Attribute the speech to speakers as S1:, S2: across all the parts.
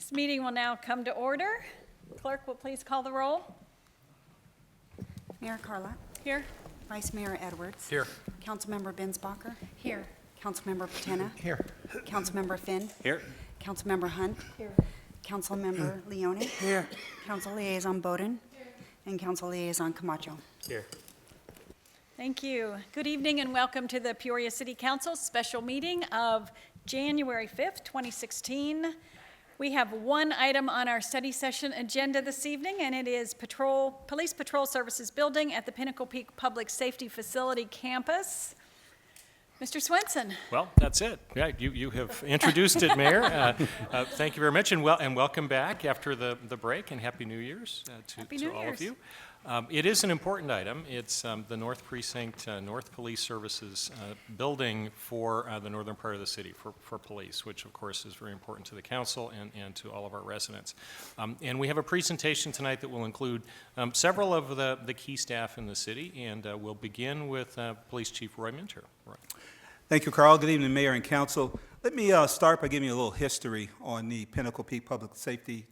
S1: This meeting will now come to order. Clerk will please call the roll.
S2: Mayor Carla.
S1: Here.
S2: Vice Mayor Edwards.
S3: Here.
S2: Councilmember Binsbacher.
S1: Here.
S2: Councilmember Patena.
S3: Here.
S2: Councilmember Finn.
S3: Here.
S2: Councilmember Hunt.
S1: Here.
S2: Councilmember Leone.
S3: Here.
S2: Council Liaison Bowden. And Council Liaison Camacho.
S3: Here.
S1: Thank you. Good evening and welcome to the Peoria City Council special meeting of January 5th, 2016. We have one item on our study session agenda this evening, and it is Police Patrol Services Building at the Pinnacle Peak Public Safety Facility campus. Mr. Swenson.
S3: Well, that's it. Yeah, you have introduced it, Mayor. Thank you very much, and welcome back after the break, and Happy New Year's to all of you. It is an important item. It's the North Precinct, North Police Services building for the northern part of the city for police, which of course is very important to the council and to all of our residents. And we have a presentation tonight that will include several of the key staff in the city, and we'll begin with Police Chief Roy Minter. Roy.
S4: Thank you, Carl. Good evening, Mayor and Council. Let me start by giving you a little history on the Pinnacle Peak Public Safety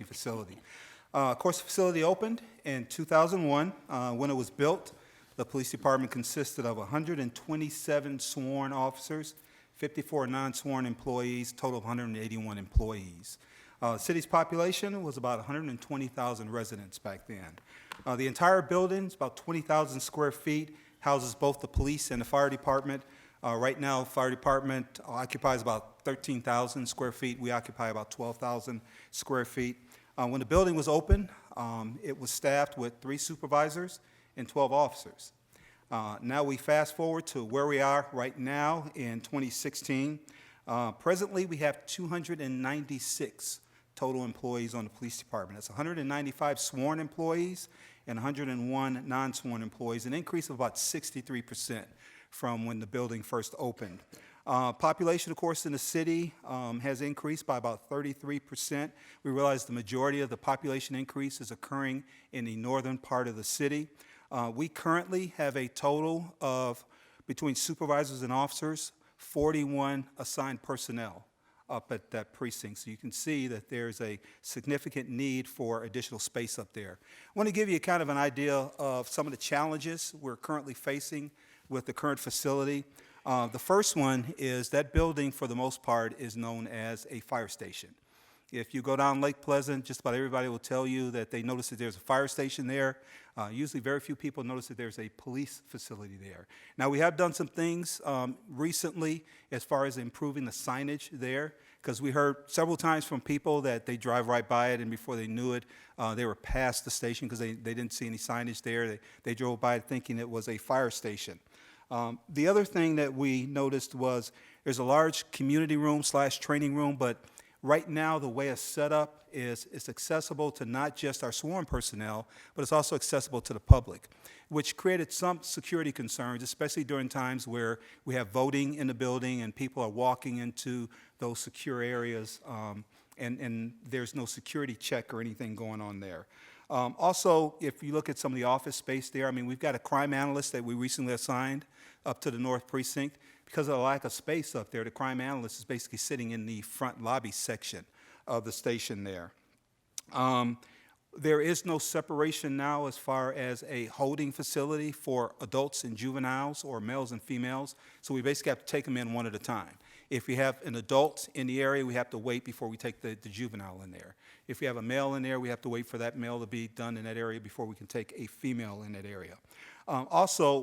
S4: Facility. Of course, the facility opened in 2001. When it was built, the police department consisted of 127 sworn officers, 54 non-sworn employees, total of 181 employees. The city's population was about 120,000 residents back then. The entire building is about 20,000 square feet, houses both the police and the fire department. Right now, the fire department occupies about 13,000 square feet. We occupy about 12,000 square feet. When the building was open, it was staffed with 3 supervisors and 12 officers. Now we fast forward to where we are right now in 2016. Presently, we have 296 total employees on the police department. That's 195 sworn employees and 101 non-sworn employees, an increase of about 63% from when the building first opened. Population, of course, in the city has increased by about 33%. We realize the majority of the population increase is occurring in the northern part of the city. We currently have a total of, between supervisors and officers, 41 assigned personnel up at that precinct. So you can see that there's a significant need for additional space up there. I want to give you kind of an idea of some of the challenges we're currently facing with the current facility. The first one is that building, for the most part, is known as a fire station. If you go down Lake Pleasant, just about everybody will tell you that they notice that there's a fire station there. Usually very few people notice that there's a police facility there. Now, we have done some things recently as far as improving the signage there, because we heard several times from people that they drive right by it, and before they knew it, they were past the station because they didn't see any signage there. They drove by it thinking it was a fire station. The other thing that we noticed was there's a large community room / training room, but right now the way it's set up is it's accessible to not just our sworn personnel, but it's also accessible to the public, which created some security concerns, especially during times where we have voting in the building and people are walking into those secure areas, and there's no security check or anything going on there. Also, if you look at some of the office space there, I mean, we've got a crime analyst that we recently assigned up to the North Precinct. Because of the lack of space up there, the crime analyst is basically sitting in the front lobby section of the station there. There is no separation now as far as a holding facility for adults and juveniles or males and females, so we basically have to take them in one at a time. If we have an adult in the area, we have to wait before we take the juvenile in there. If we have a male in there, we have to wait for that male to be done in that area before we can take a female in that area.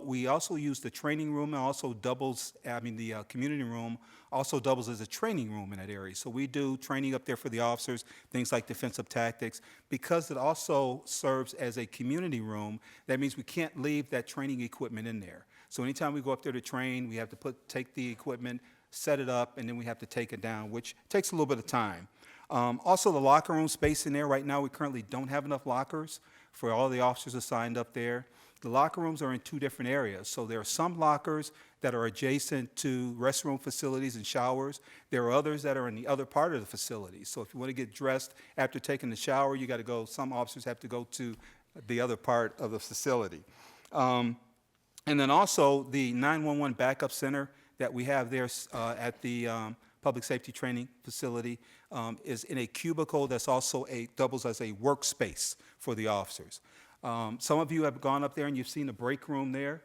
S4: We also use the training room, and also the community room also doubles as a training room in that area. So we do training up there for the officers, things like defensive tactics. Because it also serves as a community room, that means we can't leave that training equipment in there. So anytime we go up there to train, we have to take the equipment, set it up, and then we have to take it down, which takes a little bit of time. Also, the locker room space in there, right now we currently don't have enough lockers for all the officers assigned up there. The locker rooms are in 2 different areas. So there are some lockers that are adjacent to restroom facilities and showers. There are others that are in the other part of the facility. So if you want to get dressed after taking the shower, you got to go, some officers have to go to the other part of the facility. And then also the 911 backup center that we have there at the public safety training facility is in a cubicle that's also doubles as a workspace for the officers. Some of you have gone up there and you've seen the break room there,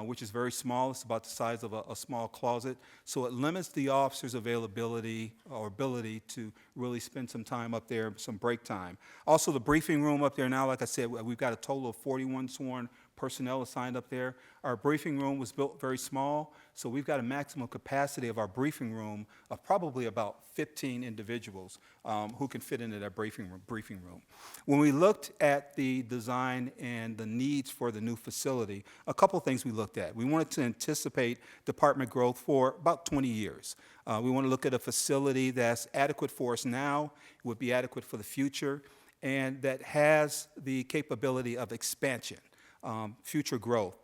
S4: which is very small. It's about the size of a small closet. So it limits the officers' availability or ability to really spend some time up there, some break time. Also, the briefing room up there now, like I said, we've got a total of 41 sworn personnel assigned up there. Our briefing room was built very small, so we've got a maximum capacity of our briefing room of probably about 15 individuals who can fit into that briefing room. When we looked at the design and the needs for the new facility, a couple things we looked at. We wanted to anticipate department growth for about 20 years. We want to look at a facility that's adequate for us now, would be adequate for the future, and that has the capability of expansion. Future growth.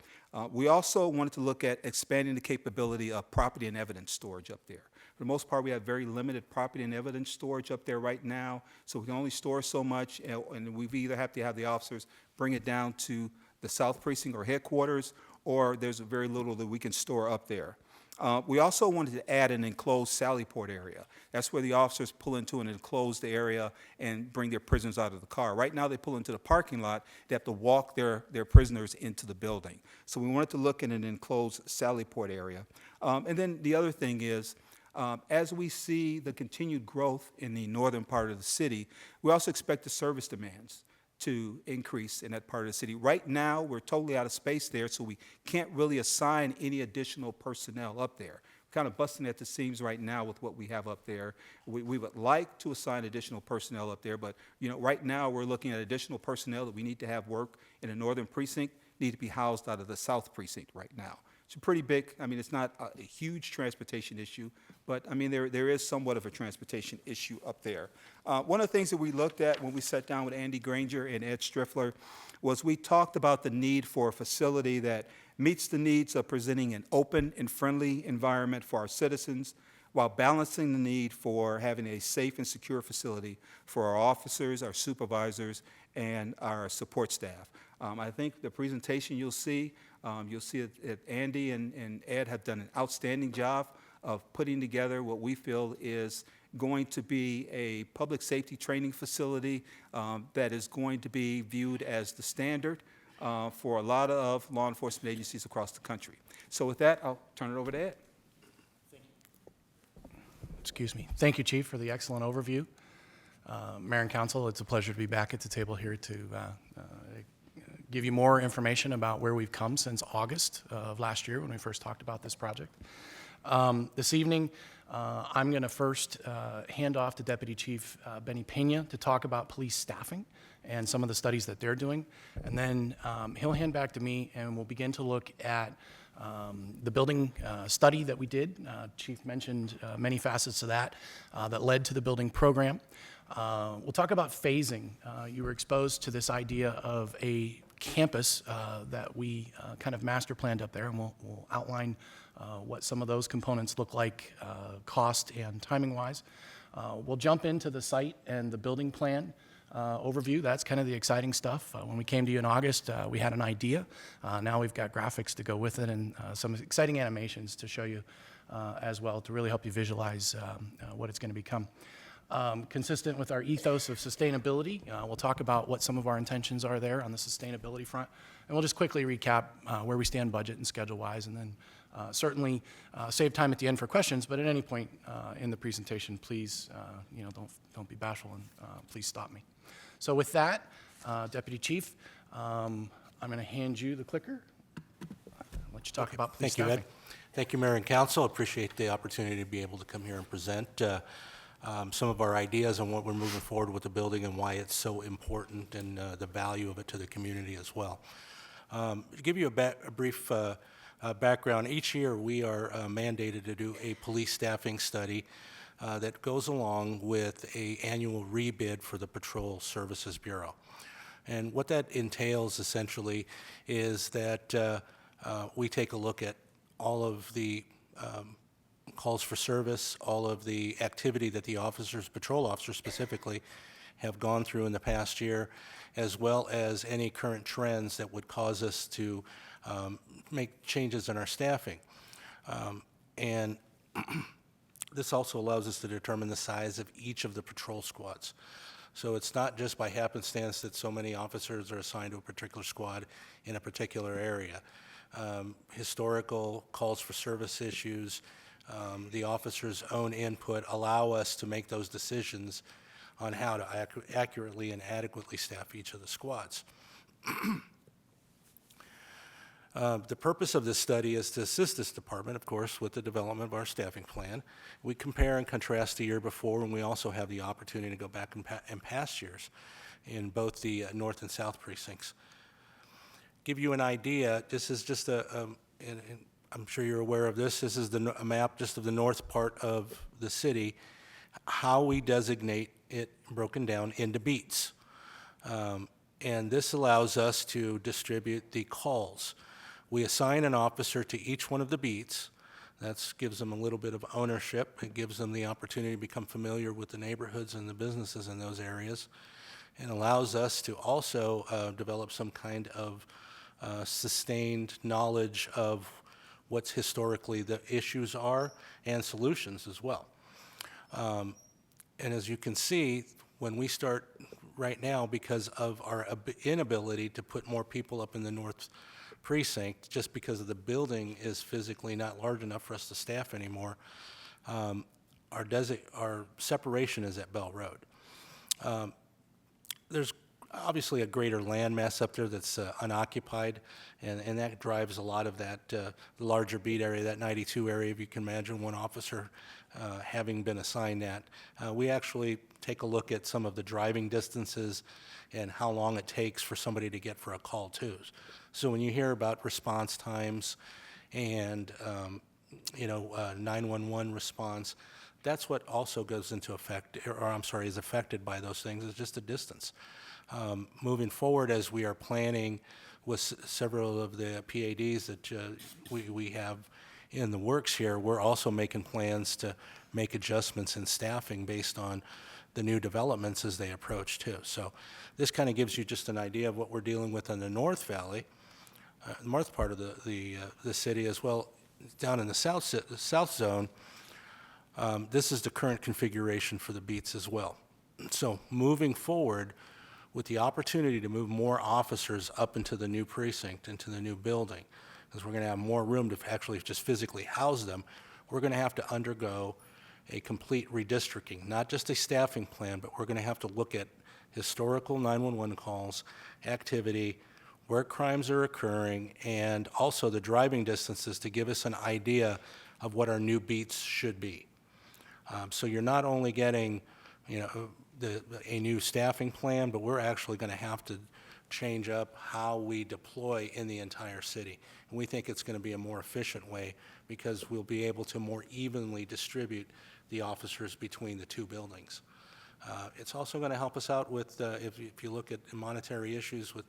S4: We also wanted to look at expanding the capability of property and evidence storage up there. For the most part, we have very limited property and evidence storage up there right now, so we can only store so much, and we either have to have the officers bring it down to the South Precinct or headquarters, or there's very little that we can store up there. We also wanted to add an enclosed sally port area. That's where the officers pull into an enclosed area and bring their prisoners out of the car. Right now, they pull into the parking lot. They have to walk their prisoners into the building. So we wanted to look at an enclosed sally port area. And then the other thing is, as we see the continued growth in the northern part of the city, we also expect the service demands to increase in that part of the city. Right now, we're totally out of space there, so we can't really assign any additional personnel up there. We're kind of busting at the seams right now with what we have up there. We would like to assign additional personnel up there, but right now we're looking at additional personnel that we need to have work in the northern precinct, need to be housed out of the south precinct right now. It's pretty big. I mean, it's not a huge transportation issue, but I mean, there is somewhat of a transportation issue up there. One of the things that we looked at when we sat down with Andy Granger and Ed Striffler was we talked about the need for a facility that meets the needs of presenting an open and friendly environment for our citizens, while balancing the need for having a safe and secure facility for our officers, our supervisors, and our support staff. I think the presentation you'll see that Andy and Ed have done an outstanding job of putting together what we feel is going to be a public safety training facility that is going to be viewed as the standard for a lot of law enforcement agencies across the country. So with that, I'll turn it over to Ed.
S5: Excuse me. Thank you, Chief, for the excellent overview. Mayor and Council, it's a pleasure to be back at the table here to give you more information about where we've come since August of last year when we first talked about this project. This evening, I'm going to first hand off to Deputy Chief Benny Pena to talk about police staffing and some of the studies that they're doing. And then he'll hand back to me and we'll begin to look at the building study that we did. Chief mentioned many facets of that that led to the building program. We'll talk about phasing. You were exposed to this idea of a campus that we kind of master planned up there, and we'll outline what some of those components look like cost and timing-wise. We'll jump into the site and the building plan overview. That's kind of the exciting stuff. When we came to you in August, we had an idea. Now we've got graphics to go with it and some exciting animations to show you as well to really help you visualize what it's going to become. Consistent with our ethos of sustainability, we'll talk about what some of our intentions are there on the sustainability front, and we'll just quickly recap where we stand budget and schedule-wise, and then certainly save time at the end for questions, but at any point in the presentation, please, don't be bashful and please stop me. So with that, Deputy Chief, I'm going to hand you the clicker. I'll let you talk about police staffing.
S6: Thank you, Ed. Thank you, Mayor and Council. Appreciate the opportunity to be able to come here and present some of our ideas on what we're moving forward with the building and why it's so important and the value of it to the community as well. To give you a brief background, each year we are mandated to do a police staffing study that goes along with an annual rebid for the Patrol Services Bureau. And what that entails essentially is that we take a look at all of the calls for service, all of the activity that the officers, patrol officers specifically, have gone through in the past year, as well as any current trends that would cause us to make changes in our staffing. And This also allows us to determine the size of each of the patrol squads. So it's not just by happenstance that so many officers are assigned to a particular squad in a particular area. Historical calls for service issues, the officers' own input allow us to make those decisions on how to accurately and adequately staff each of the squads. The purpose of this study is to assist this department, of course, with the development of our staffing plan. We compare and contrast the year before, and we also have the opportunity to go back in past years in both the north and south precincts. Give you an idea, this is just and I'm sure you're aware of this, this is a map just of the north part of the city, how we designate it broken down into beats. And this allows us to distribute the calls. We assign an officer to each one of the beats. That gives them a little bit of ownership. It gives them the opportunity to become familiar with the neighborhoods and the businesses in those areas, and allows us to also develop some kind of sustained knowledge of what's historically the issues are and solutions as well. And as you can see, when we start right now, because of our inability to put more people up in the north precinct, just because of the building is physically not large enough for us to staff anymore, our separation is at Bell Road. There's obviously a greater land mass up there that's unoccupied, and that drives a lot of that, the larger beat area, that 92 area, if you can imagine one officer having been assigned that. We actually take a look at some of the driving distances and how long it takes for somebody to get for a call too. So when you hear about response times and 911 response, that's what also goes into effect, is affected by those things, is just the distance. Moving forward, as we are planning with several of the PADs that we have in the works here, we're also making plans to make adjustments in staffing based on the new developments as they approach too. So this kind of gives you just an idea of what we're dealing with in the North Valley, north part of the city as well. Down in the south zone, this is the current configuration for the beats as well. So moving forward, with the opportunity to move more officers up into the new precinct, into the new building, because we're going to have more room to actually just physically house them, we're going to have to undergo a complete redistricting, not just a staffing plan, but we're going to have to look at historical 911 calls, activity, where crimes are occurring, and also the driving distances to give us an idea of what our new beats should be. So you're not only getting, a new staffing plan, but we're actually going to have to change up how we deploy in the entire city. And we think it's going to be a more efficient way because we'll be able to more evenly distribute the officers between the two buildings. It's also going to help us out with, if you look at monetary issues with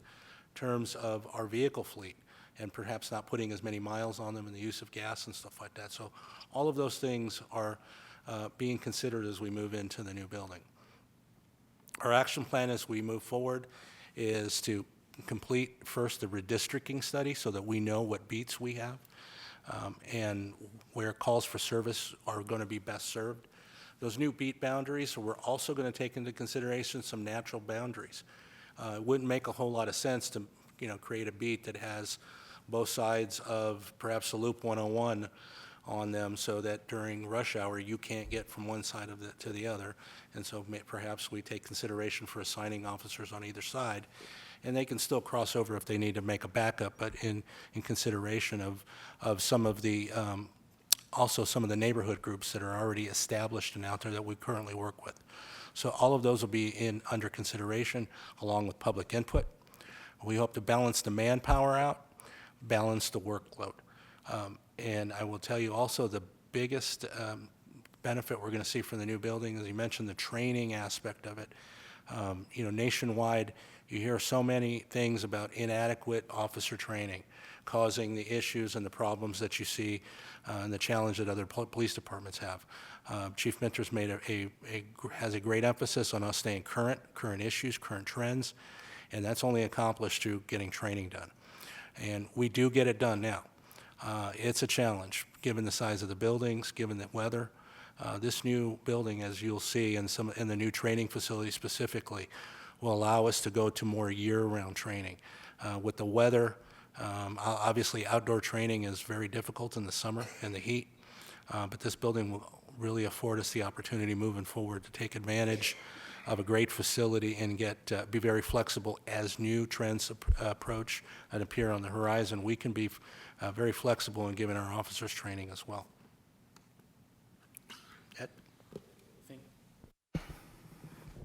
S6: terms of our vehicle fleet and perhaps not putting as many miles on them and the use of gas and stuff like that. So all of those things are being considered as we move into the new building. Our action plan as we move forward is to complete first the redistricting study so that we know what beats we have and where calls for service are going to be best served. Those new beat boundaries, we're also going to take into consideration some natural boundaries. It wouldn't make a whole lot of sense to create a beat that has both sides of perhaps a Loop 101 on them so that during rush hour you can't get from one side of to the other. And so perhaps we take consideration for assigning officers on either side, and they can still cross over if they need to make a backup, but in consideration of some of the also some of the neighborhood groups that are already established and out there that we currently work with. So all of those will be under consideration along with public input. We hope to balance the manpower out, balance the workload. And I will tell you also the biggest benefit we're going to see from the new building, as you mentioned, the training aspect of it. Nationwide, you hear so many things about inadequate officer training causing the issues and the problems that you see and the challenge that other police departments have. Chief Minters has a great emphasis on us staying current issues, current trends, and that's only accomplished through getting training done. And we do get it done now. It's a challenge, given the size of the buildings, given the weather, This new building, as you'll see, and the new training facility specifically, will allow us to go to more year-round training. With the weather, obviously outdoor training is very difficult in the summer and the heat, but this building will really afford us the opportunity moving forward to take advantage of a great facility and be very flexible as new trends approach and appear on the horizon. We can be very flexible in giving our officers training as well. Ed?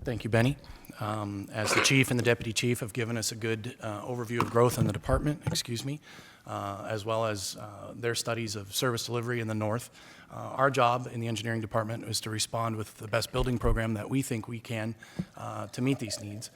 S5: Thank you, Benny. As the chief and the deputy chief have given us a good overview of growth in the department, as well as their studies of service delivery in the north. Our job in the engineering department is to respond with the best building program that we think we can to meet these needs.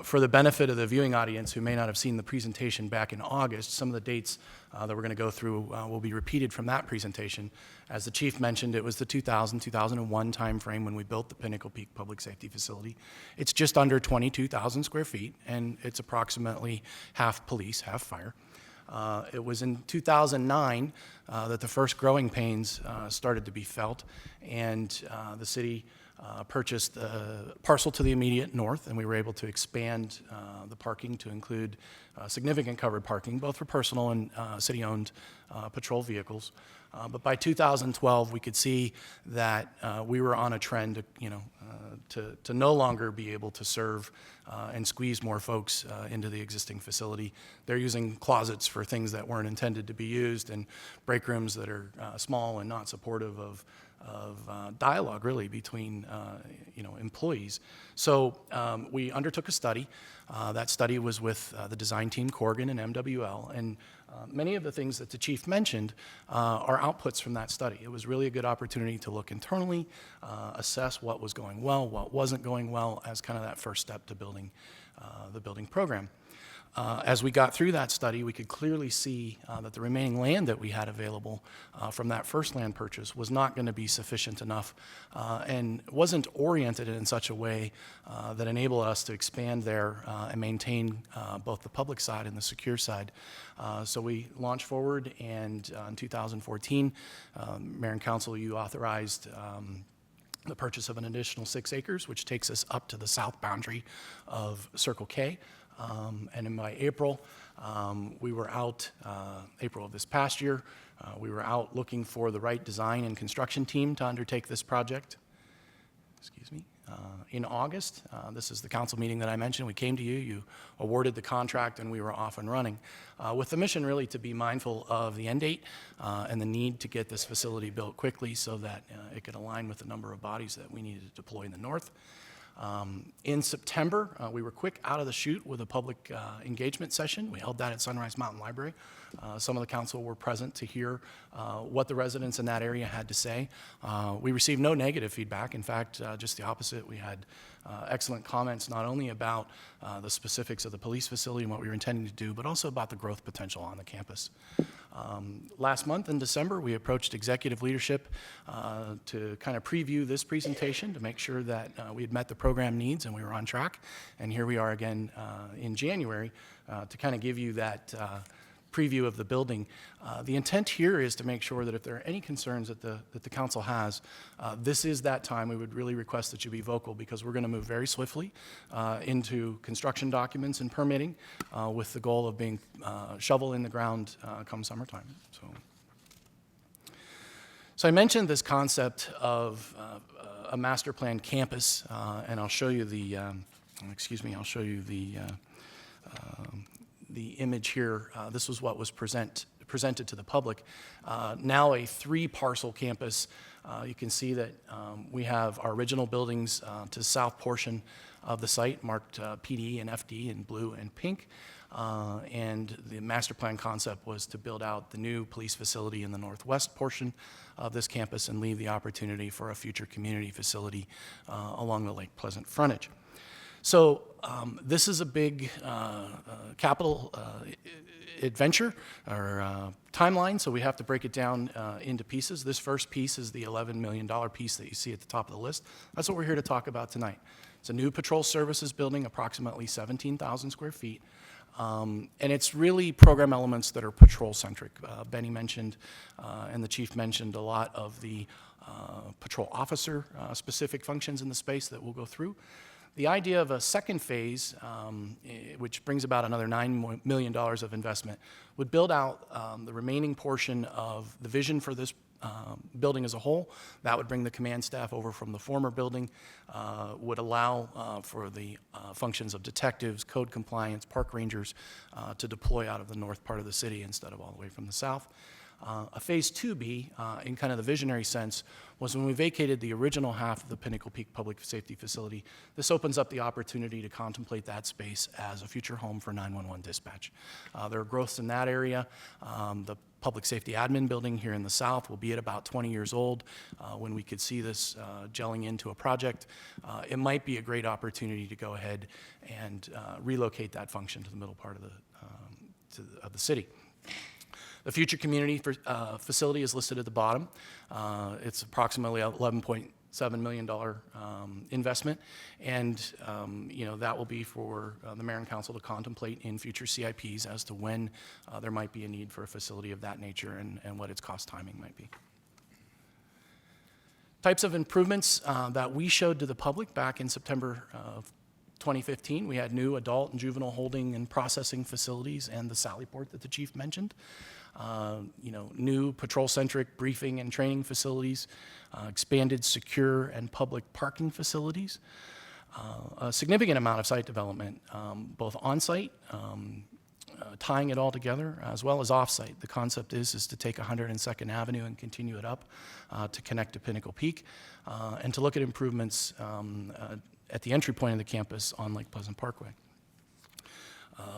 S5: For the benefit of the viewing audience who may not have seen the presentation back in August, some of the dates that we're going to go through will be repeated from that presentation. As the chief mentioned, it was the 2000-2001 timeframe when we built the Pinnacle Peak Public Safety Facility. It's just under 22,000 square feet, and it's approximately half police, half fire. It was in 2009 that the first growing pains started to be felt, and the city purchased a parcel to the immediate north, and we were able to expand the parking to include significant covered parking, both for personal and city-owned patrol vehicles. But by 2012, we could see that we were on a trend to no longer be able to serve and squeeze more folks into the existing facility. They're using closets for things that weren't intended to be used, and break rooms that are small and not supportive of dialogue, really, between employees. So we undertook a study. That study was with the design team, Corgan and MWL, and many of the things that the chief mentioned are outputs from that study. It was really a good opportunity to look internally, assess what was going well, what wasn't going well, as kind of that first step to building the building program. As we got through that study, we could clearly see that the remaining land that we had available from that first land purchase was not going to be sufficient enough and wasn't oriented in such a way that enabled us to expand there and maintain both the public side and the secure side. So we launched forward, and in 2014, Mayor and Council, you authorized the purchase of an additional 6 acres, which takes us up to the south boundary of Circle K. And in by April, we were out, April of this past year, we were out looking for the right design and construction team to undertake this project. In August, this is the council meeting that I mentioned, we came to you, you awarded the contract, and we were off and running, with the mission really to be mindful of the end date and the need to get this facility built quickly so that it could align with the number of bodies that we needed to deploy in the north. In September, we were quick out of the chute with a public engagement session. We held that at Sunrise Mountain Library. Some of the council were present to hear what the residents in that area had to say. We received no negative feedback. In fact, just the opposite. We had excellent comments not only about the specifics of the police facility and what we were intending to do, but also about the growth potential on the campus. Last month in December, we approached executive leadership to kind of preview this presentation to make sure that we had met the program needs and we were on track. And here we are again in January to kind of give you that preview of the building. The intent here is to make sure that if there are any concerns that the council has, this is that time we would really request that you be vocal, because we're going to move very swiftly into construction documents and permitting with the goal of being shovel in the ground come summertime. So I mentioned this concept of a master plan campus, and I'll show you the, I'll show you the image here. This was what was presented to the public. Now a 3-parcel campus. You can see that we have our original buildings to the south portion of the site, marked PD and FD in blue and pink. And the master plan concept was to build out the new police facility in the northwest portion of this campus and leave the opportunity for a future community facility along the Lake Pleasant frontage. So this is a big capital adventure or timeline, so we have to break it down into pieces. This first piece is the $11 million piece that you see at the top of the list. That's what we're here to talk about tonight. It's a new patrol services building, approximately 17,000 square feet. And it's really program elements that are patrol-centric. Benny mentioned and the chief mentioned a lot of the patrol officer specific functions in the space that we'll go through. The idea of a second phase, which brings about another $9 million of investment, would build out the remaining portion of the vision for this building as a whole. That would bring the command staff over from the former building, would allow for the functions of detectives, code compliance, park rangers to deploy out of the north part of the city instead of all the way from the south. A Phase 2B, in kind of the visionary sense, was when we vacated the original half of the Pinnacle Peak Public Safety Facility. This opens up the opportunity to contemplate that space as a future home for 911 dispatch. There are growths in that area. The Public Safety Admin Building here in the south will be at about 20 years old when we could see this gelling into a project. It might be a great opportunity to go ahead and relocate that function to the middle part of the city. The future community facility is listed at the bottom. It's approximately $11.7 million investment, and that will be for the mayor and council to contemplate in future CIPs as to when there might be a need for a facility of that nature and what its cost timing might be. Types of improvements that we showed to the public back in September of 2015, we had new adult and juvenile holding and processing facilities and the Sallyport that the chief mentioned. New patrol-centric briefing and training facilities, expanded secure and public parking facilities, a significant amount of site development, both on-site, tying it all together, as well as off-site. The concept is to take 102nd Avenue and continue it up to connect to Pinnacle Peak, and to look at improvements at the entry point of the campus on Lake Pleasant Parkway.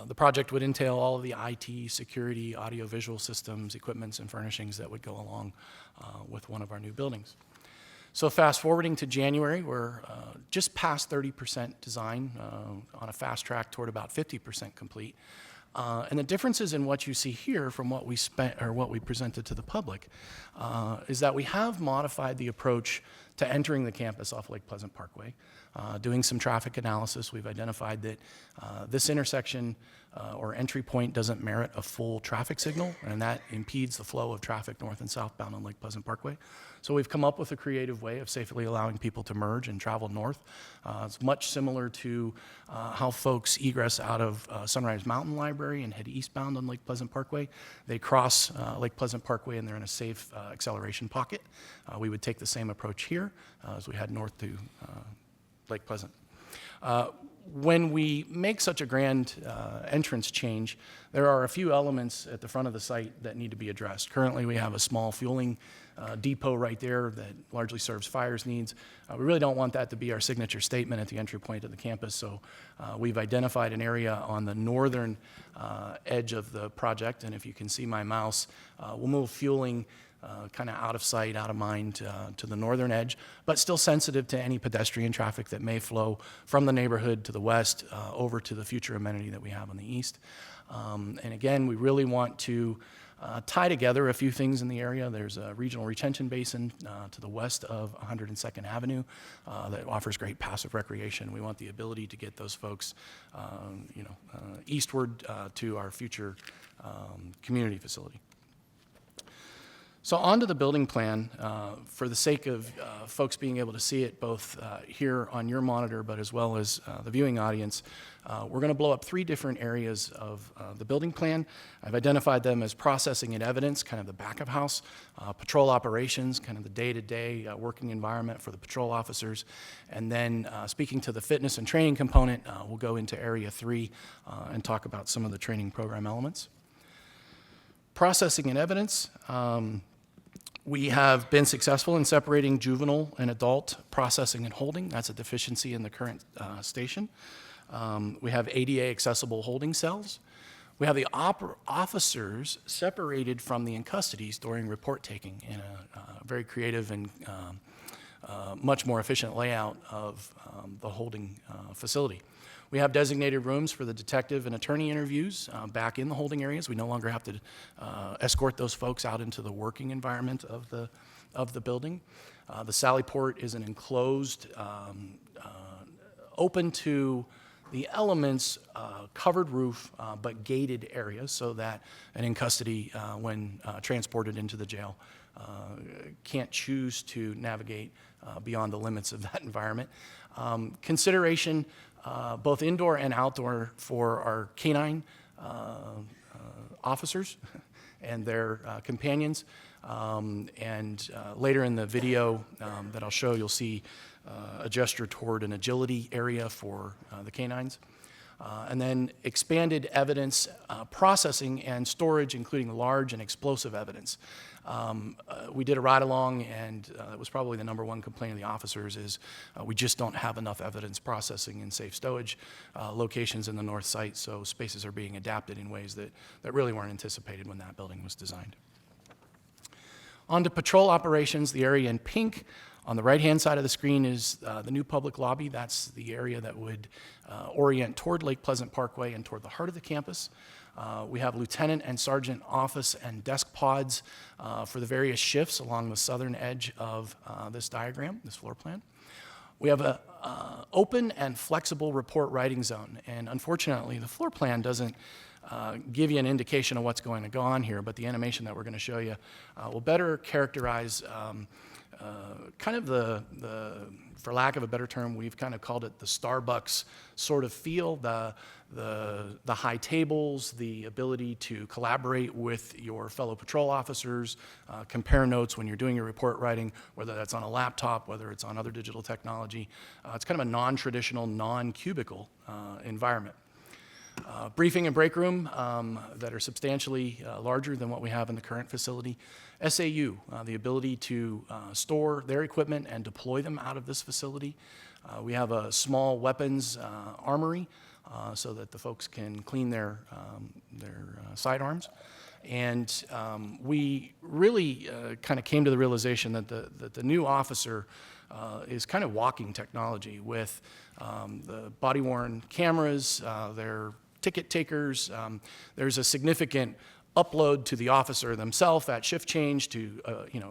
S5: The project would entail all of the IT, security, audio-visual systems, equipments, and furnishings that would go along with one of our new buildings. So fast forwarding to January, we're just past 30% design on a fast track toward about 50% complete. And the differences in what you see here from what we spent or what we presented to the public is that we have modified the approach to entering the campus off Lake Pleasant Parkway. Doing some traffic analysis, we've identified that this intersection or entry point doesn't merit a full traffic signal, and that impedes the flow of traffic north and southbound on Lake Pleasant Parkway. So we've come up with a creative way of safely allowing people to merge and travel north. It's much similar to how folks egress out of Sunrise Mountain Library and head eastbound on Lake Pleasant Parkway. They cross Lake Pleasant Parkway and they're in a safe acceleration pocket. We would take the same approach here as we head north to Lake Pleasant. When we make such a grand entrance change, there are a few elements at the front of the site that need to be addressed. Currently, we have a small fueling depot right there that largely serves fires needs. We really don't want that to be our signature statement at the entry point of the campus, so we've identified an area on the northern edge of the project, and if you can see my mouse, we'll move fueling kind of out of sight, out of mind to the northern edge, but still sensitive to any pedestrian traffic that may flow from the neighborhood to the west over to the future amenity that we have on the east. And again, we really want to tie together a few things in the area. There's a regional retention basin to the west of 102nd Avenue that offers great passive recreation. We want the ability to get those folks eastward to our future community facility. So on to the building plan, for the sake of folks being able to see it both here on your monitor, but as well as the viewing audience, we're going to blow up 3 different areas of the building plan. I've identified them as processing and evidence, kind of the back of house, patrol operations, kind of the day-to-day working environment for the patrol officers, and then speaking to the fitness and training component, we'll go into area 3 and talk about some of the training program elements. Processing and evidence. We have been successful in separating juvenile and adult processing and holding. That's a deficiency in the current station. We have ADA accessible holding cells. We have the officers separated from the in custodies during report taking in a very creative and much more efficient layout of the holding facility. We have designated rooms for the detective and attorney interviews back in the holding areas. We no longer have to escort those folks out into the working environment of the building. The Sallyport is an enclosed, open to the elements, covered roof, but gated area so that an in custody, when transported into the jail, can't choose to navigate beyond the limits of that environment. Consideration, both indoor and outdoor, for our canine officers and their companions. Later in the video that I'll show, you'll see a gesture toward an agility area for the canines. And then expanded evidence processing and storage, including large and explosive evidence. We did a ride-along, and it was probably the #1 complaint of the officers is we just don't have enough evidence processing and safe stowage locations in the north site, so spaces are being adapted in ways that really weren't anticipated when that building was designed. On to patrol operations, the area in pink. On the right-hand side of the screen is the new public lobby. That's the area that would orient toward Lake Pleasant Parkway and toward the heart of the campus. We have lieutenant and sergeant office and desk pods for the various shifts along the southern edge of this diagram, this floor plan. We have an open and flexible report writing zone, and unfortunately, the floor plan doesn't give you an indication of what's going to go on here, but the animation that we're going to show you will better characterize kind of for lack of a better term, we've kind of called it the Starbucks sort of feel, the high tables, the ability to collaborate with your fellow patrol officers, compare notes when you're doing your report writing, whether that's on a laptop, whether it's on other digital technology. It's kind of a non-traditional, non-cubicle environment. Briefing and break room that are substantially larger than what we have in the current facility. SAU, the ability to store their equipment and deploy them out of this facility. We have a small weapons armory so that the folks can clean their sidearms. And we really kind of came to the realization that the new officer is kind of walking technology with the body-worn cameras, their ticket takers. There's a significant upload to the officer themselves at shift change to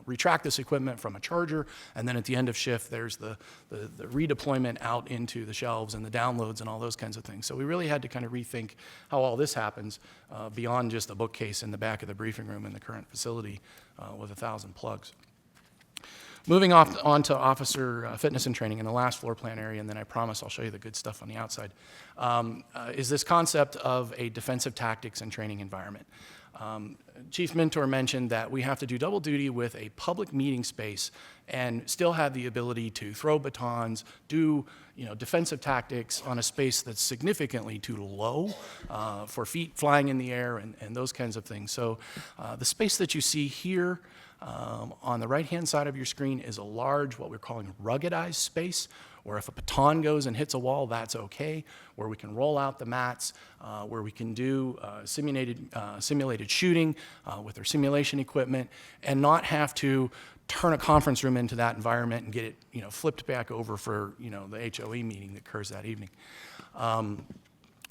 S5: retract this equipment from a charger, and then at the end of shift there's the redeployment out into the shelves and the downloads and all those kinds of things. So we really had to kind of rethink how all this happens beyond just a bookcase in the back of the briefing room in the current facility with 1,000 plugs. Moving on to officer fitness and training in the last floor plan area, and then I promise I'll show you the good stuff on the outside, is this concept of a defensive tactics and training environment. Chief Mentor mentioned that we have to do double duty with a public meeting space and still have the ability to throw batons, do defensive tactics on a space that's significantly too low for feet flying in the air and those kinds of things. So the space that you see here on the right-hand side of your screen is a large, what we're calling ruggedized space, where if a baton goes and hits a wall, that's okay, where we can roll out the mats, where we can do simulated shooting with our simulation equipment, and not have to turn a conference room into that environment and get it flipped back over for the HOE meeting that occurs that evening.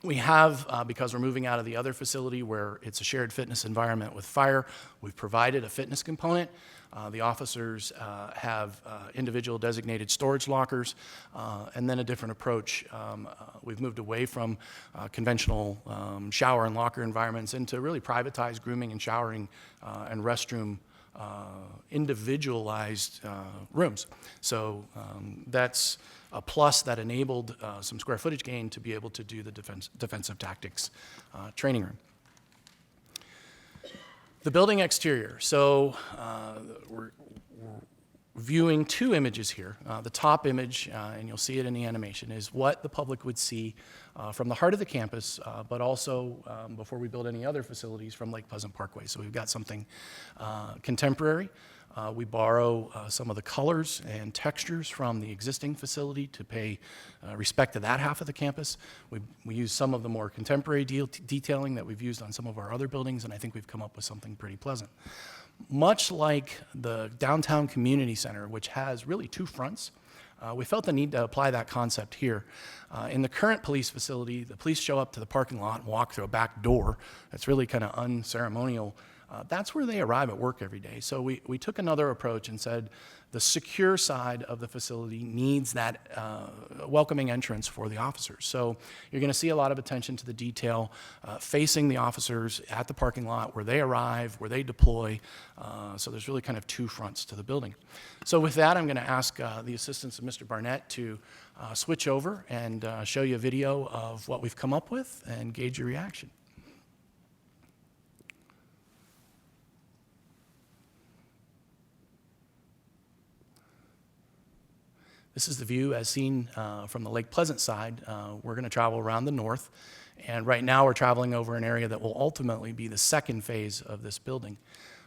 S5: We have, because we're moving out of the other facility where it's a shared fitness environment with fire, we've provided a fitness component. The officers have individual designated storage lockers, and then a different approach. We've moved away from conventional shower and locker environments into really privatized grooming and showering and restroom individualized rooms. So that's a plus that enabled some square footage gain to be able to do the defensive tactics training room. The building exterior. So we're viewing two images here. The top image, and you'll see it in the animation, is what the public would see from the heart of the campus, but also before we build any other facilities from Lake Pleasant Parkway. So we've got something contemporary. We borrow some of the colors and textures from the existing facility to pay respect to that half of the campus. We use some of the more contemporary detailing that we've used on some of our other buildings, and I think we've come up with something pretty pleasant. Much like the downtown community center, which has really two fronts, we felt the need to apply that concept here. In the current police facility, the police show up to the parking lot and walk through a back door. That's really kind of unceremonial That's where they arrive at work every day. So we took another approach and said the secure side of the facility needs that welcoming entrance for the officers. So you're going to see a lot of attention to the detail facing the officers at the parking lot where they arrive, where they deploy. So there's really kind of two fronts to the building. So with that, I'm going to ask the assistance of Mr. Barnett to switch over and show you a video of what we've come up with and gauge your reaction. This is the view as seen from the Lake Pleasant side. We're going to travel around the north, and right now we're traveling over an area that will ultimately be the second phase of this building.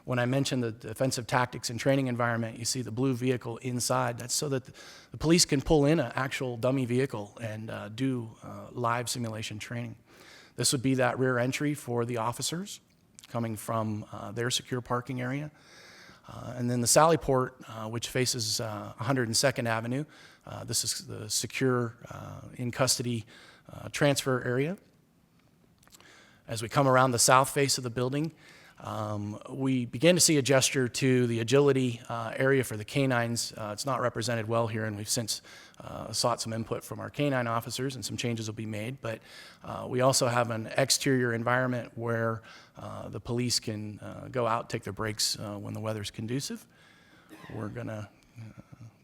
S5: When I mentioned the defensive tactics and training environment, you see the blue vehicle inside. That's so that the police can pull in an actual dummy vehicle and do live simulation training. This would be that rear entry for the officers coming from their secure parking area. And then the Sallyport, which faces 102nd Avenue. This is the secure in-custody transfer area. As we come around the south face of the building, we begin to see a gesture to the agility area for the canines. It's not represented well here, and we've since sought some input from our canine officers, and some changes will be made. But we also have an exterior environment where the police can go out, take their breaks when the weather's conducive. We're going to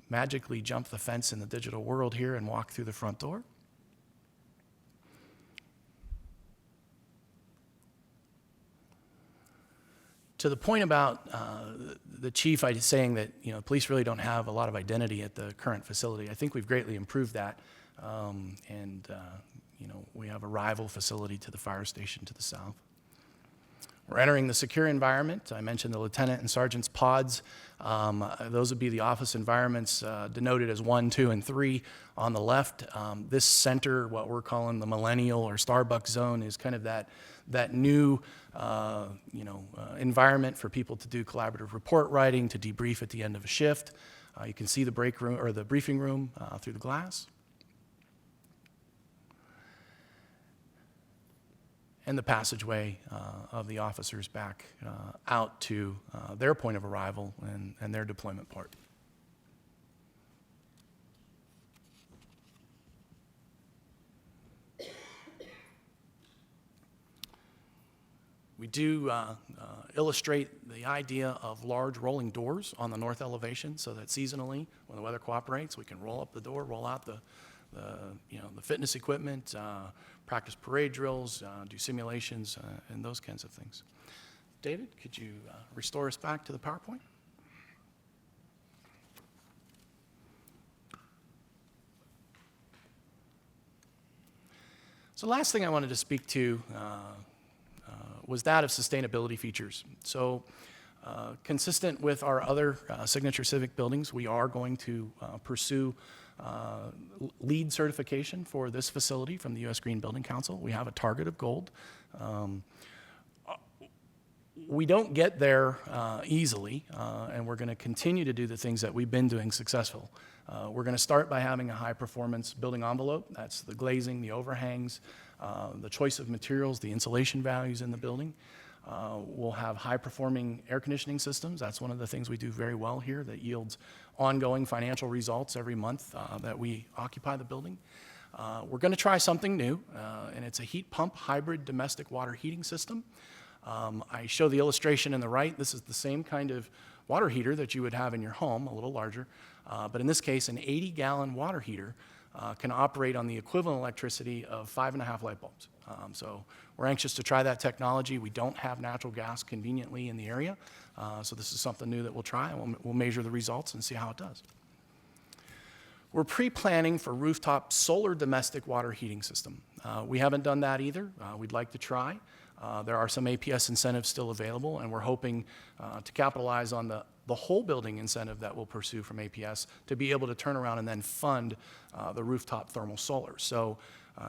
S5: magically jump the fence in the digital world here and walk through the front door. To the point about the chief saying that police really don't have a lot of identity at the current facility, I think we've greatly improved that, and we have a rival facility to the fire station to the south. We're entering the secure environment. I mentioned the lieutenant and sergeant's pods. Those would be the office environments denoted as 1, 2, and 3 on the left. This center, what we're calling the millennial or Starbucks zone, is kind of that new environment for people to do collaborative report writing, to debrief at the end of a shift. You can see the break room or the briefing room through the glass. And the passageway of the officers back out to their point of arrival and their deployment part. We do illustrate the idea of large rolling doors on the north elevation so that seasonally, when the weather cooperates, we can roll up the door, roll out the fitness equipment, practice parade drills, do simulations, and those kinds of things. David, could you restore us back to the PowerPoint? So the last thing I wanted to speak to was that of sustainability features. So consistent with our other signature civic buildings, we are going to pursue LEED certification for this facility from the U.S. Green Building Council. We have a target of gold. We don't get there easily, and we're going to continue to do the things that we've been doing successful. We're going to start by having a high-performance building envelope. That's the glazing, the overhangs, the choice of materials, the insulation values in the building. We'll have high-performing air conditioning systems. That's one of the things we do very well here that yields ongoing financial results every month that we occupy the building. We're going to try something new, and it's a heat pump hybrid domestic water heating system. I show the illustration in the right. This is the same kind of water heater that you would have in your home, a little larger. But in this case, an 80-gallon water heater can operate on the equivalent electricity of 5.5 light bulbs. So we're anxious to try that technology. We don't have natural gas conveniently in the area, so this is something new that we'll try, and we'll measure the results and see how it does. We're pre-planning for rooftop solar domestic water heating system. We haven't done that either. We'd like to try. There are some APS incentives still available, and we're hoping to capitalize on the whole building incentive that we'll pursue from APS to be able to turn around and then fund the rooftop thermal solar. So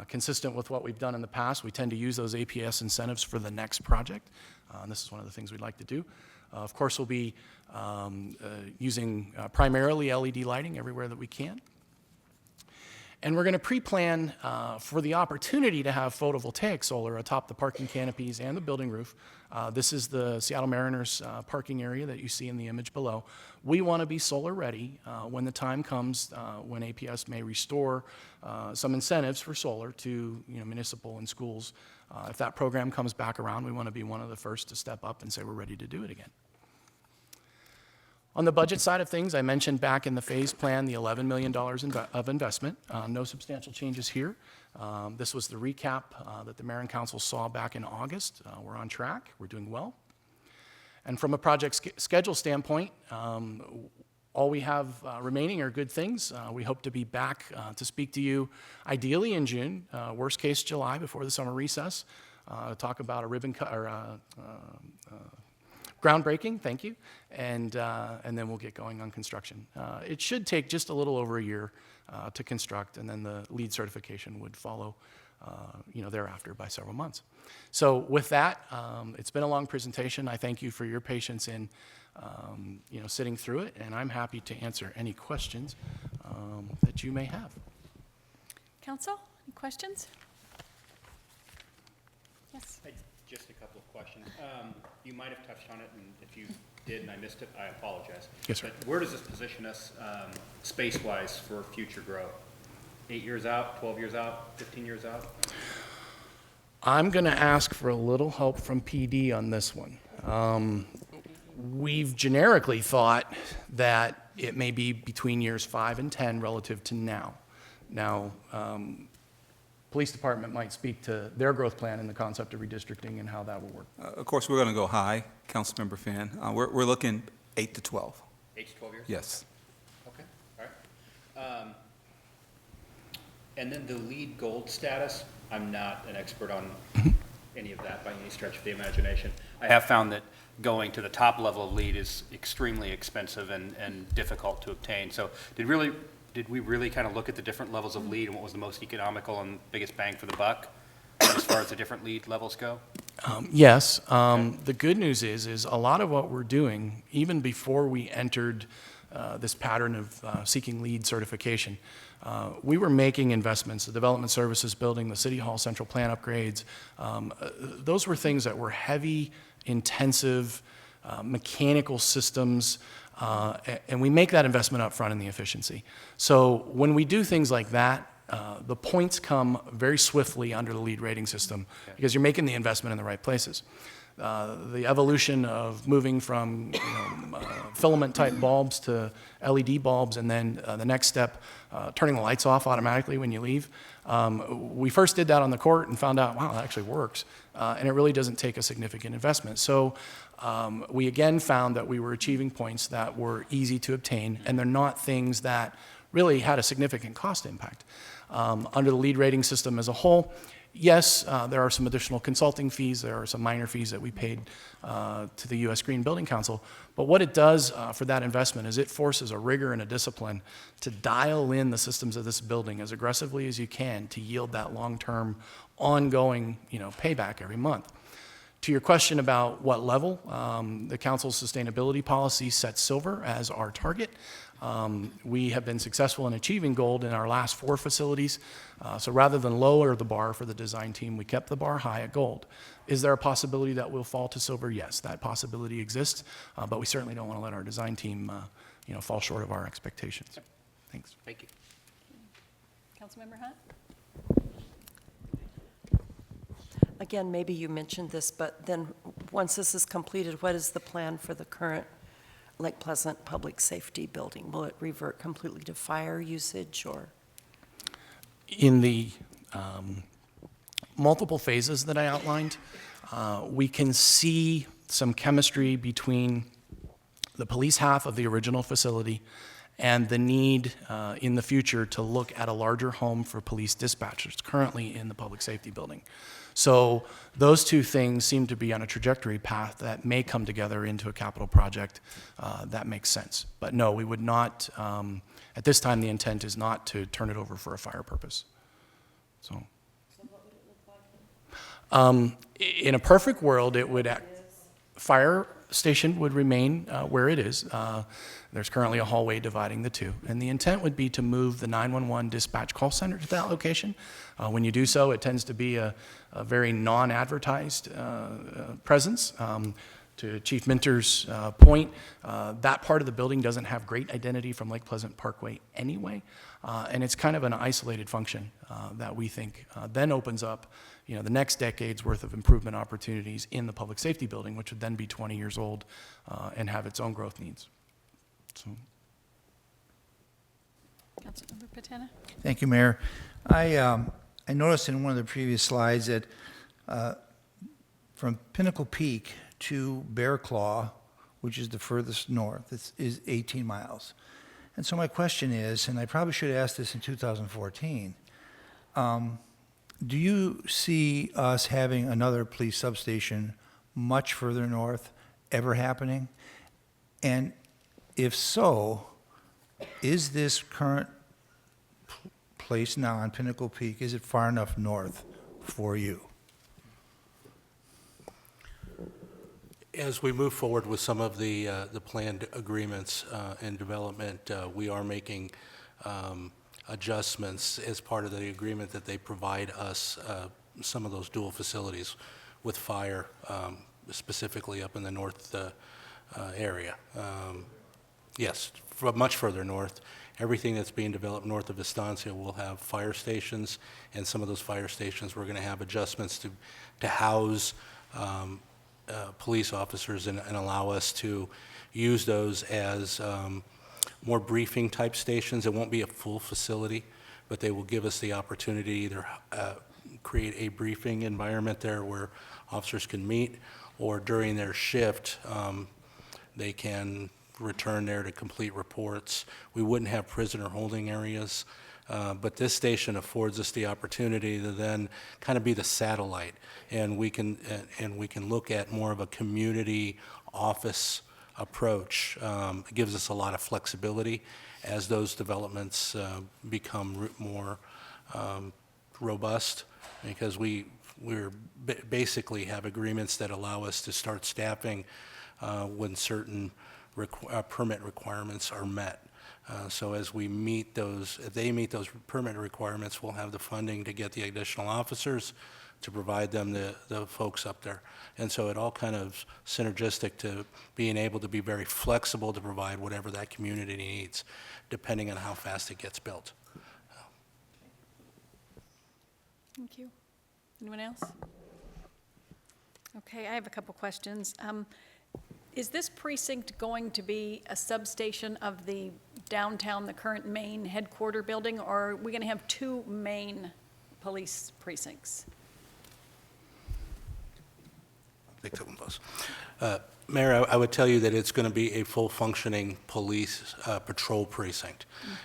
S5: consistent with what we've done in the past, we tend to use those APS incentives for the next project. And this is one of the things we'd like to do. Of course, we'll be using primarily LED lighting everywhere that we can. And we're going to pre-plan for the opportunity to have photovoltaic solar atop the parking canopies and the building roof. This is the Seattle Mariners parking area that you see in the image below. We want to be solar ready when the time comes when APS may restore some incentives for solar to municipal and schools. If that program comes back around, we want to be one of the first to step up and say we're ready to do it again. On the budget side of things, I mentioned back in the phase plan the $11 million of investment. No substantial changes here. This was the recap that the Mayor and Council saw back in August. We're on track. We're doing well. And from a project schedule standpoint, all we have remaining are good things. We hope to be back to speak to you ideally in June, worst case July before the summer recess, talk about a ribbon cut or groundbreaking, thank you, and then we'll get going on construction. It should take just a little over a year to construct, and then the LEED certification would follow thereafter by several months. So with that, it's been a long presentation. I thank you for your patience in sitting through it, and I'm happy to answer any questions that you may have.
S1: Council, any questions? Yes.
S7: Just a couple of questions. You might have touched on it, and if you did and I missed it, I apologize.
S5: Yes, sir.
S7: But where does this position us space-wise for future growth? 8 years out, 12 years out, 15 years out?
S5: I'm going to ask for a little help from PD on this one. We've generically thought that it may be between years 5 and 10 relative to now. Now, police department might speak to their growth plan and the concept of redistricting and how that will work.
S4: Of course, we're going to go high, Councilmember Fan. We're looking 8 to 12.
S7: 8 to 12 years?
S4: Yes.
S7: Okay, all right. And then the LEED Gold status, I'm not an expert on any of that by any stretch of the imagination. I have found that going to the top level of LEED is extremely expensive and difficult to obtain. So did we really kind of look at the different levels of LEED and what was the most economical and biggest bang for the buck as far as the different LEED levels go?
S5: Yes. The good news is a lot of what we're doing, even before we entered this pattern of seeking LEED certification, we were making investments, the development services building, the City Hall central plan upgrades. Those were things that were heavy, intensive, mechanical systems, and we make that investment up front in the efficiency. So when we do things like that, the points come very swiftly under the LEED rating system because you're making the investment in the right places. The evolution of moving from filament-type bulbs to LED bulbs, and then the next step, turning the lights off automatically when you leave. We first did that on the court and found out, wow, that actually works, and it really doesn't take a significant investment. So we again found that we were achieving points that were easy to obtain, and they're not things that really had a significant cost impact. Under the LEED rating system as a whole, yes, there are some additional consulting fees. There are some minor fees that we paid to the U.S. Green Building Council. But what it does for that investment is it forces a rigor and a discipline to dial in the systems of this building as aggressively as you can to yield that long-term, ongoing, payback every month. To your question about what level, the council's sustainability policy sets silver as our target. We have been successful in achieving gold in our last 4 facilities. So rather than lower the bar for the design team, we kept the bar high at gold. Is there a possibility that we'll fall to silver? Yes, that possibility exists, but we certainly don't want to let our design team fall short of our expectations. Thanks.
S7: Thank you.
S1: Councilmember Hunt?
S8: Again, maybe you mentioned this, but then once this is completed, what is the plan for the current Lake Pleasant Public Safety Building? Will it revert completely to fire usage, or?
S5: In the multiple phases that I outlined, we can see some chemistry between the police half of the original facility and the need in the future to look at a larger home for police dispatchers currently in the public safety building. So those two things seem to be on a trajectory path that may come together into a capital project that makes sense. But no, we would not, at this time, the intent is not to turn it over for a fire purpose. So what would it look like? In a perfect world, it would fire station would remain where it is. There's currently a hallway dividing the two. And the intent would be to move the 911 dispatch call center to that location. When you do so, it tends to be a very non-advertised presence. To Chief Minter's point, that part of the building doesn't have great identity from Lake Pleasant Parkway anyway, and it's kind of an isolated function that we think then opens up, the next decade's worth of improvement opportunities in the public safety building, which would then be 20 years old and have its own growth needs. So.
S1: Councilmember Patena?
S9: Thank you, Mayor. I noticed in one of the previous slides that from Pinnacle Peak to Bear Claw, which is the furthest north, is 18 miles. And so my question is, and I probably should have asked this in 2014, do you see us having another police substation much further north ever happening? And if so, is this current place now on Pinnacle Peak, is it far enough north for you?
S6: As we move forward with some of the planned agreements and development, we are making adjustments as part of the agreement that they provide us some of those dual facilities with fire, specifically up in the north area. Yes, much further north. Everything that's being developed north of Estancia will have fire stations, and some of those fire stations we're going to have adjustments to house police officers and allow us to use those as more briefing type stations. It won't be a full facility, but they will give us the opportunity to either create a briefing environment there where officers can meet, or during their shift, they can return there to complete reports. We wouldn't have prisoner holding areas, but this station affords us the opportunity to then kind of be the satellite, and we can look at more of a community office approach. It gives us a lot of flexibility as those developments become more robust, because we're basically have agreements that allow us to start staffing when certain permit requirements are met. So as we meet those, if they meet those permit requirements, we'll have the funding to get the additional officers to provide them the folks up there. And so it all kind of synergistic to being able to be very flexible to provide whatever that community needs, depending on how fast it gets built.
S1: Thank you. Anyone else? Okay, I have a couple questions. Is this precinct going to be a substation of the downtown, the current main headquarter building, or are we going to have two main police precincts?
S6: I'll take that one, boss. Mayor, I would tell you that it's going to be a full-functioning police patrol precinct.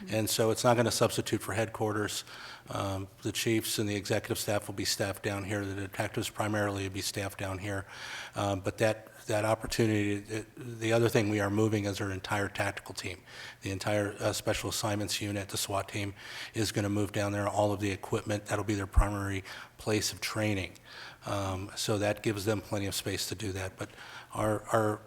S6: And so it's not going to substitute for headquarters. The chiefs and the executive staff will be staffed down here. The detectives primarily will be staffed down here. But that opportunity, the other thing we are moving is our entire tactical team. The entire special assignments unit, the SWAT team, is going to move down there. All of the equipment, that'll be their primary place of training. So that gives them plenty of space to do that. But our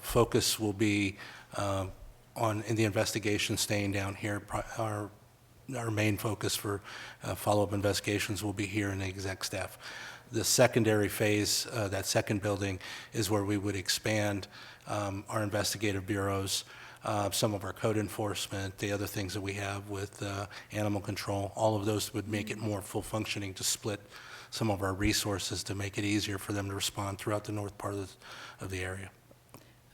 S6: focus will be in the investigation staying down here. Our main focus for follow-up investigations will be here in the exec staff. The secondary phase, that second building, is where we would expand our investigative bureaus, some of our code enforcement, the other things that we have with animal control. All of those would make it more full functioning to split some of our resources to make it easier for them to respond throughout the north part of the area.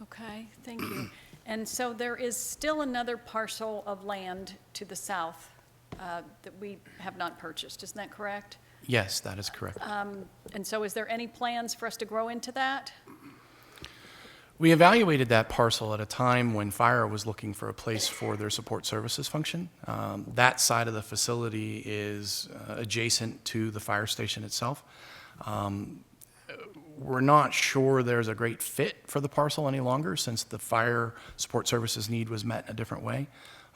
S1: Okay, thank you. And so there is still another parcel of land to the south that we have not purchased, isn't that correct?
S5: Yes, that is correct.
S1: And so is there any plans for us to grow into that?
S5: We evaluated that parcel at a time when Fire was looking for a place for their support services function. That side of the facility is adjacent to the fire station itself. We're not sure there's a great fit for the parcel any longer, since the fire support services need was met in a different way.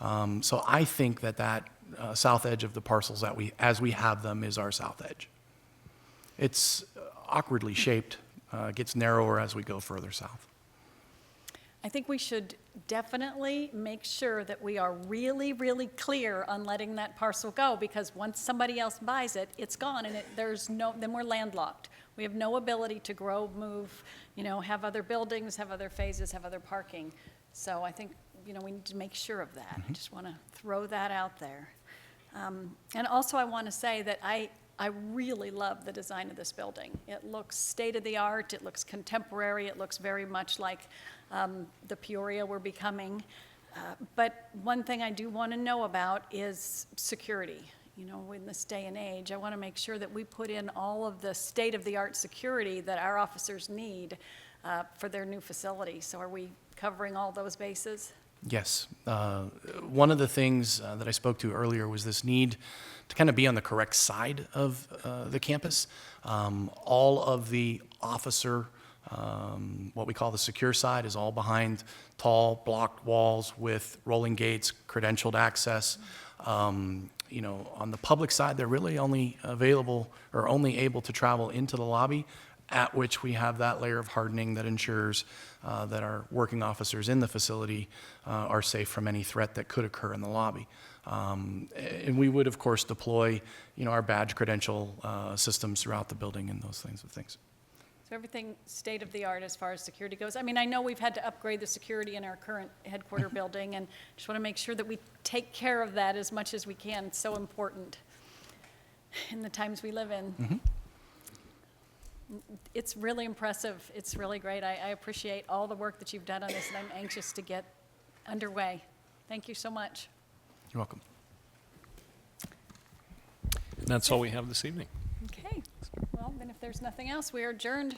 S5: So I think that south edge of the parcels as we have them is our south edge. It's awkwardly shaped, gets narrower as we go further south.
S1: I think we should definitely make sure that we are really, really clear on letting that parcel go, because once somebody else buys it, it's gone, and then we're landlocked. We have no ability to grow, move, have other buildings, have other phases, have other parking. So I think, we need to make sure of that. I just want to throw that out there. And also I want to say that I really love the design of this building. It looks state-of-the-art, it looks contemporary, it looks very much like the Peoria we're becoming. But one thing I do want to know about is security. In this day and age, I want to make sure that we put in all of the state-of-the-art security that our officers need for their new facility. So are we covering all those bases?
S5: Yes. One of the things that I spoke to earlier was this need to kind of be on the correct side of the campus. All of the officer, what we call the secure side, is all behind tall blocked walls with rolling gates, credentialed access. On the public side, they're really only available or only able to travel into the lobby, at which we have that layer of hardening that ensures that our working officers in the facility are safe from any threat that could occur in the lobby. And we would, of course, deploy, our badge credential systems throughout the building and those things.
S1: So everything state-of-the-art as far as security goes. I mean, I know we've had to upgrade the security in our current headquarter building, and just want to make sure that we take care of that as much as we can. It's so important in the times we live in. It's really impressive. It's really great. I appreciate all the work that you've done on this, and I'm anxious to get underway. Thank you so much.
S5: You're welcome.
S3: And that's all we have this evening.
S1: Okay. Well, then if there's nothing else, we are adjourned